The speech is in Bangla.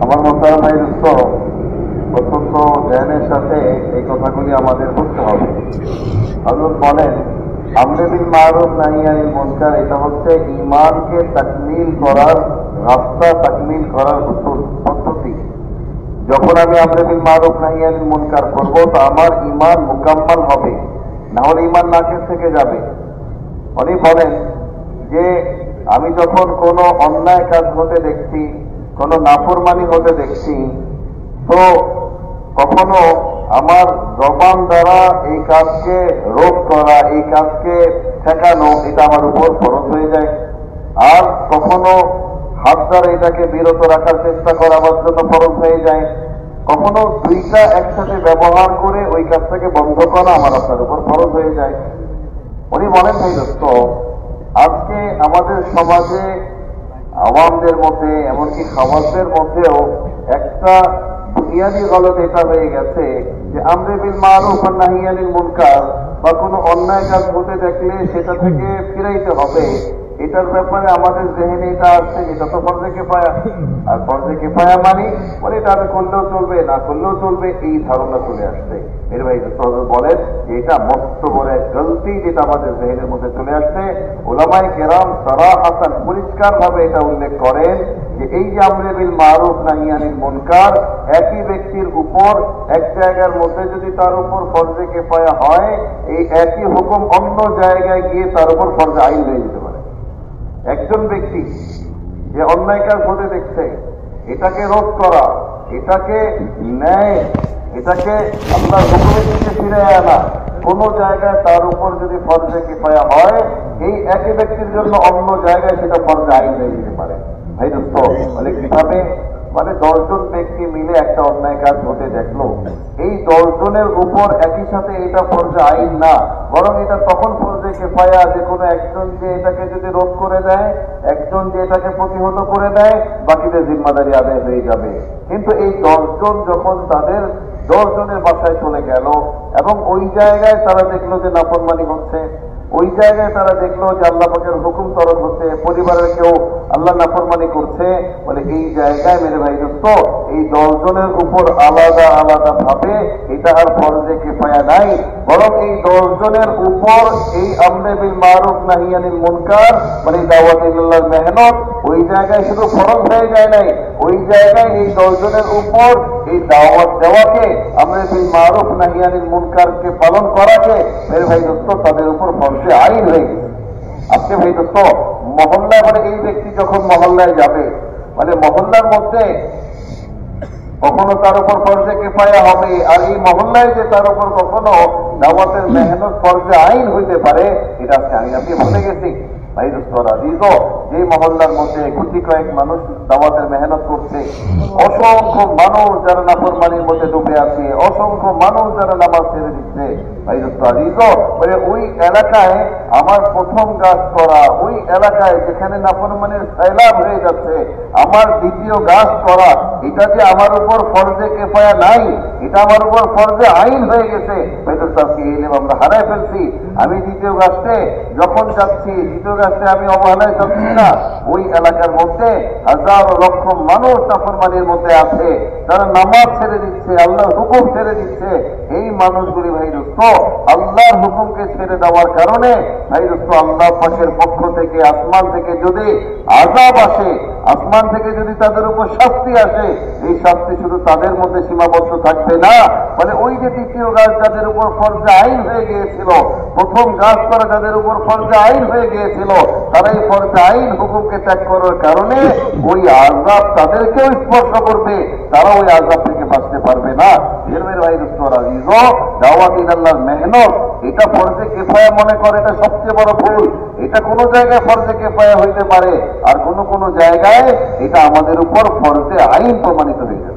আমার মোহতারাম দোস্ত, অত্যন্ত ধ্যানের সাথে এই কথাগুলি আমাদের বুঝতে হবে। হযরত বলেন, আমরে বিল মারুফ নাহি আনিল মুনকার, এটা হচ্ছে ঈমানকে তাকমিল করার রাস্তা, তাকমিল করার পদ্ধতি। যখন আমি আমরে বিল মারুফ নাহি আনিল মুনকার করব, তো আমার ঈমান মুকাম্মাল হবে, না হলে ঈমান নাকিস থেকে যাবে। উনি বলেন যে আমি যখন কোনো অন্যায় কাজ হতে দেখছি, কোনো নাফরমানি হতে দেখছি, তো কখনো আমার জবান দ্বারা এই কাজকে রোধ করা, এই কাজকে ঠেকানো, এটা আমার উপর ফরজ হয়ে যায়। আর কখনো হাত দ্বারা এটাকে বিরত রাখার চেষ্টা করা আমার জন্য ফরজ হয়ে যায়। কখনো দুইটা একসাথে ব্যবহার করে ওই কাজটাকে বন্ধ করা আমার আপনার উপর ফরজ হয়ে যায়। উনি বলেন, ভাই দোস্ত, আজকে আমাদের সমাজে আওয়ামদের মধ্যে, এমনকি খাওয়াসদের মধ্যেও একটা বুনিয়াদি গলত এটা হয়ে গেছে যে আমরে বিল মারুফ আর নাহি আনিল মুনকার, বা কোনো অন্যায় কাজ হতে দেখলে সেটা থেকে ফিরাইতে হবে, এটার ব্যাপারে আমাদের জেহেনে এটা আসছে, এটা তো ফরজে কিফায়া। আর ফরজে কিফায়া মানে এটা আমি করলেও চলবে, না করলেও চলবে, এই ধারণা চলে আসছে। এর ভাই বলেন যে এটা মস্ত বড় এক গলতি, যেটা আমাদের জেহেনের মধ্যে চলে আসছে। উলামায়ে কেরাম সারাহাতান পরিষ্কার ভাবে এটা উল্লেখ করেন যে এই যে আমরে বিল মারুফ নাহি আনিল মুনকার, একই ব্যক্তির উপর এক জায়গার মধ্যে যদি তার উপর ফরজে কিফায়া হয়, এই একই হুকুম অন্য জায়গায় গিয়ে তার উপর ফরজে আইন হয়ে যেতে পারে। একজন ব্যক্তি যে অন্যায় কাজ হতে দেখছে, এটাকে রোধ করা, এটাকে ন্যায়, এটাকে আল্লাহর হুকুমের দিকে ফিরে আনা, কোন জায়গায় তার উপর যদি ফরজে কিফায়া হয়, এই একই ব্যক্তির জন্য অন্য জায়গায় সেটা ফরজে আইন হয়ে যেতে পারে। ভাই দোস্ত, বলে কিভাবে? মানে 10 জন ব্যক্তি মিলে একটা অন্যায় কাজ হতে দেখলো, এই 10 জনের উপর একই সাথে এটা ফরজে আইন না, বরং এটা তখন ফরজে কিফায়া যে কোনো একজন যে এটাকে যদি রোধ করে দেয়, একজন যে এটাকে প্রতিহত করে দেয়, বাকিদের জিম্মাদারি আদায় হয়ে যাবে। কিন্তু এই 10 জন যখন তাদের 10 জনের বাসায় চলে গেল এবং ওই জায়গায় তারা দেখলো যে নাফরমানি হচ্ছে, ওই জায়গায় তারা দেখলো যে আল্লাহ পাকের হুকুম তরফ হচ্ছে, পরিবারের কেউ আল্লাহ নাফরমানি করছে, বলে এই জায়গায় মেরে ভাই দোস্ত, এই 10 জনের উপর আলাদা আলাদা ভাবে এটা আর ফরজে কিফায়া নাই, বরং এই 10 জনের উপর এই আমরে বিল মারুফ নাহি আনিল মুনকার মানে দাওয়াত ইল্লাহর মেহনত ওই জায়গায় শুধু ফরজ হয়ে যায় নাই, ওই জায়গায় এই 10 জনের উপর এই দাওয়াত দেওয়াকে, আমরে বিল মারুফ নাহি আনিল মুনকারকে পালন করাকে মেরে ভাই দোস্ত তাদের উপর ফরজে আইন হয়ে গেছে। আজকে ভাই দোস্ত মহল্লায়, মানে এই ব্যক্তি যখন মহল্লায় যাবে, মানে মহল্লার মধ্যে কখনো তার উপর ফরজে কিফায়া হবে, আর এই মহল্লায় যে তার উপর কখনো দাওয়াতের মেহনত ফরজে আইন হইতে পারে, এটা আজকে আমি আপনি ভুলে গেছি। ভাই দোস্ত আজিজ, যে মহল্লার মধ্যে গুটি কয়েক মানুষ দাওয়াতের মেহনত করছে, অসংখ্য মানুষ যারা নাফরমানির মধ্যে ডুবে আছে, অসংখ্য মানুষ যারা নামাজ ছেড়ে দিচ্ছে, ভাই দোস্ত আজিজ, ওই এলাকায় আমার প্রথম গাছ করা, ওই এলাকায় যেখানে নাফরমানির সয়লাব হয়ে যাচ্ছে, আমার দ্বিতীয় গাছ করা, এটা যে আমার উপর ফরজে কিফায়া নাই, এটা আমার উপর ফরজে আইন হয়ে গেছে। ভাই দোস্ত আজকে এই নিয়ম আমরা হারায় ফেলছি। আমি দ্বিতীয় গাছতে যখন যাচ্ছি, দ্বিতীয় গাছতে আমি অবহেলায় যাচ্ছি না, ওই এলাকার মধ্যে হাজারো লক্ষ মানুষ নাফরমানির মধ্যে আছে, যারা নামাজ ছেড়ে দিচ্ছে, আল্লাহর হুকুম ছেড়ে দিচ্ছে। এই মানুষগুলি ভাই দোস্ত আল্লাহর হুকুমকে ছেড়ে দেওয়ার কারণে ভাই দোস্ত আল্লাহ পাকের পক্ষ থেকে, আসমান থেকে যদি আযাব আসে, আসমান থেকে যদি তাদের উপর শাস্তি আসে, এই শাস্তি শুধু তাদের মধ্যে সীমাবদ্ধ থাকবে না, মানে ওই যে দ্বিতীয় গাছ যাদের উপর ফরজে আইন হয়ে গিয়েছিল, প্রথম গাছ করা যাদের উপর ফরজে আইন হয়ে গিয়েছিল, তারা এই ফরজে আইন হুকুমকে ত্যাগ করার কারণে ওই আযাব তাদেরকেও স্পর্শ করবে, তারা ওই আযাব থেকে বাঁচতে পারবে না। এর ভাই দোস্ত আজিজ, দাওয়াত ইল্লাহর মেহনত এটা ফরজে কিফায়া মনে করে, এটা সবচেয়ে বড় ভুল। এটা কোনো জায়গায় ফরজে কিফায়া হইতে পারে, আর কোনো কোনো জায়গায় এটা আমাদের উপর ফরজে আইন প্রমাণিত হয়ে যায়।